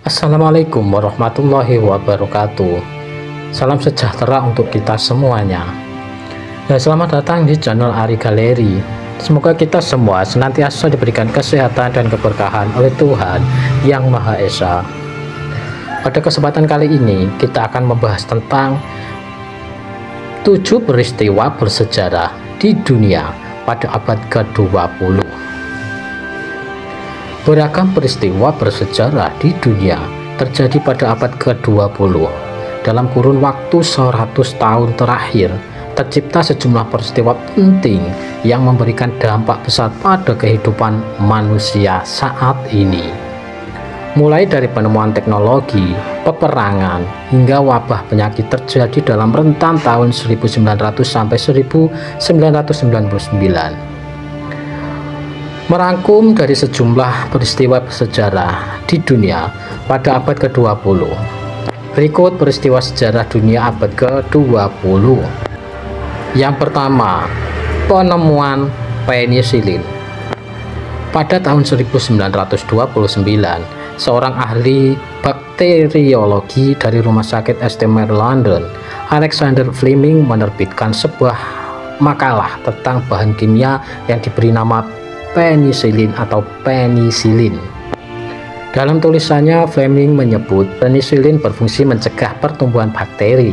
Assalamualaikum warahmatullahi wabarakatuh. Salam sejahtera untuk kita semuanya. Selamat datang di channel Ari Galeri. Semoga kita semua senantiasa diberikan kesehatan dan keberkahan oleh Tuhan Yang Maha Esa. Pada kesempatan kali ini kita akan membahas tentang 7 peristiwa bersejarah di dunia pada abad ke-20. Beragam peristiwa bersejarah di dunia terjadi pada abad ke-20. Dalam kurun waktu 100 tahun terakhir, tercipta sejumlah peristiwa penting yang memberikan dampak besar pada kehidupan manusia saat ini. Mulai dari penemuan teknologi, peperangan, hingga wabah penyakit terjadi dalam rentan tahun 1900 sampai 1999. Merangkum dari sejumlah peristiwa sejarah di dunia pada abad ke-20. Berikut peristiwa sejarah dunia abad ke-20. Yang pertama, penemuan penisilin. Pada tahun 1929, seorang ahli bakteriologi dari Rumah Sakit St. Mary London, Alexander Fleming, menerbitkan sebuah makalah tentang bahan kimia yang diberi nama penisilin atau penisilin. Dalam tulisannya, Fleming menyebut penisilin berfungsi mencegah pertumbuhan bakteri.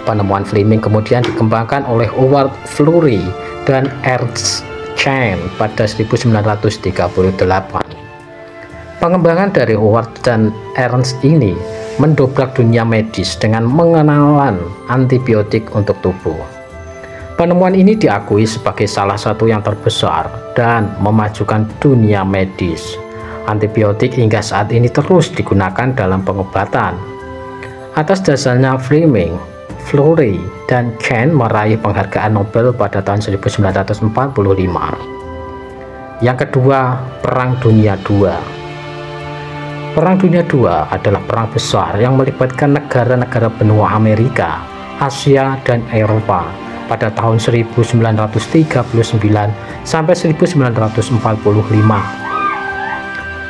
Penemuan Fleming kemudian dikembangkan oleh Howard Florey dan Ernst Chain pada 1938. Pengembangan dari Howard dan Ernst ini mendobrak dunia medis dengan pengenalan antibiotik untuk tubuh. Penemuan ini diakui sebagai salah satu yang terbesar dan memajukan dunia medis. Antibiotik hingga saat ini terus digunakan dalam pengobatan. Atas dasarnya, Fleming, Florey, dan Chen meraih penghargaan Nobel pada tahun 1945. Yang kedua, Perang Dunia II. Perang Dunia II adalah perang besar yang melibatkan negara-negara benua Amerika, Asia, dan Eropa pada tahun 1939 sampai 1945.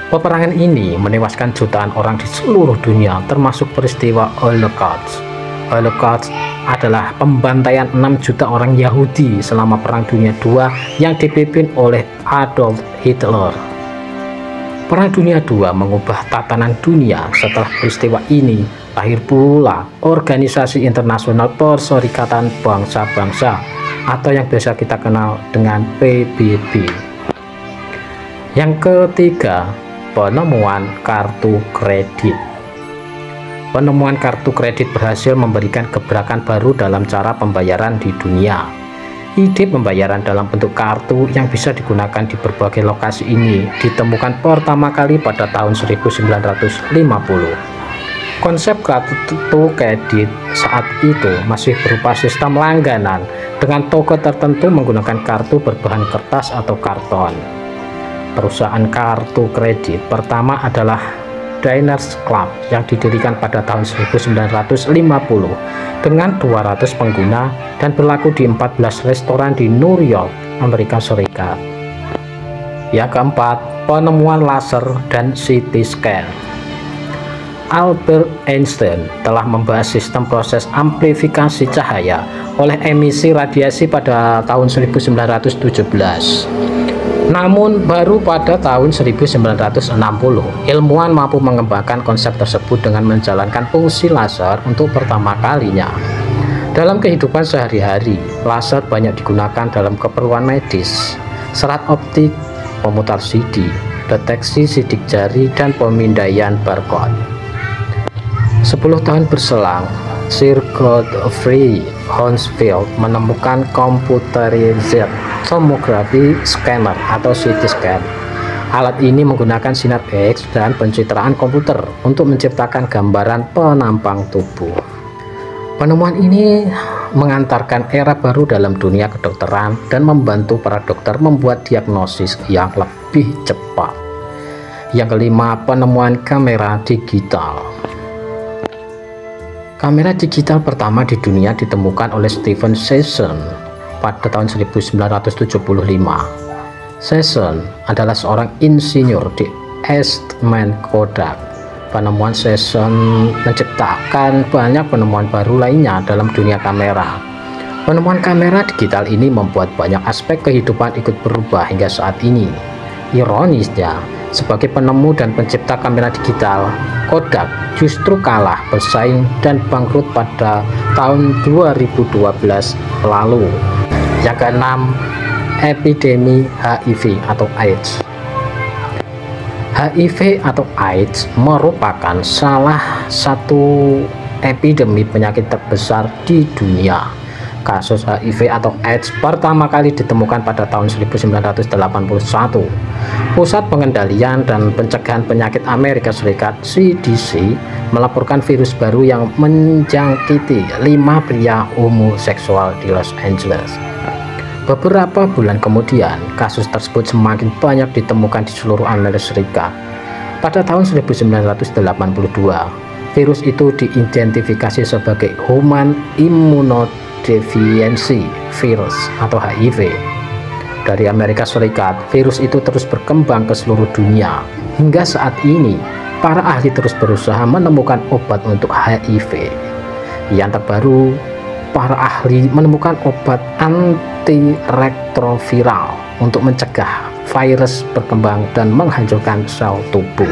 Peperangan ini menewaskan jutaan orang di seluruh dunia, termasuk peristiwa Holocaust. Holocaust adalah pembantaian 6 juta orang Yahudi selama Perang Dunia II yang dipimpin oleh Adolf Hitler. Perang Dunia II mengubah tatanan dunia. Setelah peristiwa ini, lahir pula Organisasi Internasional Perserikatan Bangsa-Bangsa atau yang biasa kita kenal dengan PBB. Yang ketiga, penemuan kartu kredit. Penemuan kartu kredit berhasil memberikan gebrakan baru dalam cara pembayaran di dunia. Ide pembayaran dalam bentuk kartu yang bisa digunakan di berbagai lokasi ini ditemukan pertama kali pada tahun 1950. Konsep kartu kredit saat itu masih berupa sistem langganan dengan toko tertentu menggunakan kartu berbahan kertas atau karton. Perusahaan kartu kredit pertama adalah Diners Club yang didirikan pada tahun 1950 dengan 200 pengguna dan berlaku di 14 restoran di New York, Amerika Serikat. Yang keempat, penemuan laser dan CT scan. Albert Einstein telah membahas sistem proses amplifikasi cahaya oleh emisi radiasi pada tahun 1917. Namun baru pada tahun 1960 ilmuwan mampu mengembangkan konsep tersebut dengan menjalankan fungsi laser untuk pertama kalinya. Dalam kehidupan sehari-hari, laser banyak digunakan dalam keperluan medis, serat optik, pemutar CD, deteksi sidik jari, dan pemindaian barcode. 10 tahun berselang, Sir Godfrey Hounsfield menemukan computerized tomography scanner atau CT scan. Alat ini menggunakan sinar X dan pencitraan komputer untuk menciptakan gambaran penampang tubuh. Penemuan ini mengantarkan era baru dalam dunia kedokteran dan membantu para dokter membuat diagnosis yang lebih cepat. Yang kelima, penemuan kamera digital. Kamera digital pertama di dunia ditemukan oleh Stephen Sesson pada tahun 1975. Sesson adalah seorang insinyur di Eastman Kodak. Penemuan Session menciptakan banyak penemuan baru lainnya dalam dunia kamera. Penemuan kamera digital ini membuat banyak aspek kehidupan ikut berubah hingga saat ini. Ironisnya, sebagai penemu dan pencipta kamera digital, Kodak justru kalah bersaing dan bangkrut pada tahun 2012 lalu. Yang keenam, epidemi HIV atau AIDS. HIV atau AIDS merupakan salah satu epidemi penyakit terbesar di dunia. Kasus HIV atau AIDS pertama kali ditemukan pada tahun 1981. Pusat Pengendalian dan Pencegahan Penyakit Amerika Serikat (CDC) melaporkan virus baru yang menjangkiti 5 pria homoseksual di Los Angeles. Beberapa bulan kemudian, kasus tersebut semakin banyak ditemukan di seluruh Amerika Serikat. Pada tahun 1982, virus itu diidentifikasi sebagai Human Immunodeficiency Virus atau HIV. Dari Amerika Serikat, virus itu terus berkembang ke seluruh dunia. Hingga saat ini, para ahli terus berusaha menemukan obat untuk HIV. Yang terbaru, para ahli menemukan obat antiretroviral untuk mencegah virus berkembang dan menghancurkan sel tubuh.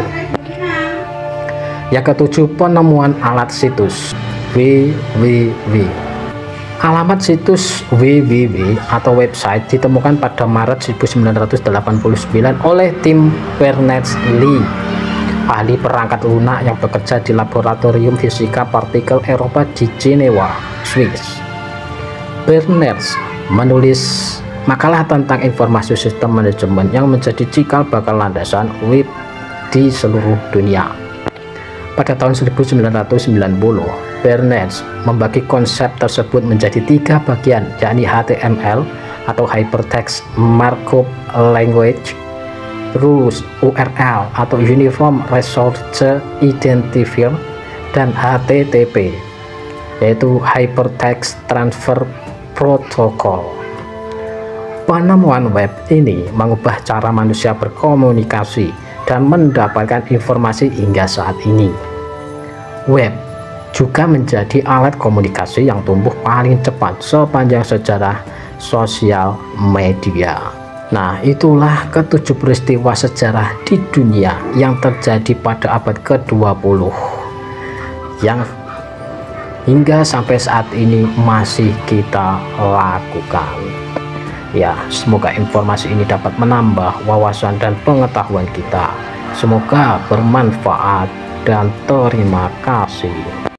Yang ketujuh, penemuan alat situs www. Alamat situs www atau website ditemukan pada Maret 1989 oleh tim Berners-Lee, ahli perangkat lunak yang bekerja di Laboratorium Fisika Partikel Eropa di Jenewa, Swiss. Berners menulis makalah tentang informasi sistem manajemen yang menjadi cikal bakal landasan web di seluruh dunia. Pada tahun 1990, Berners membagi konsep tersebut menjadi 3 bagian, yakni HTML atau Hypertext Markup Language, terus URL atau Uniform Resource Identifier, dan HTTP, yaitu Hypertext Transfer Protocol. Penemuan web ini mengubah cara manusia berkomunikasi dan mendapatkan informasi hingga saat ini. Web juga menjadi alat komunikasi yang tumbuh paling cepat sepanjang sejarah sosial media. Nah, itulah ke-7 peristiwa sejarah di dunia yang terjadi pada abad ke-20 yang hingga sampai saat ini masih kita lakukan. Ya, semoga informasi ini dapat menambah wawasan dan pengetahuan kita. Semoga bermanfaat dan terima kasih.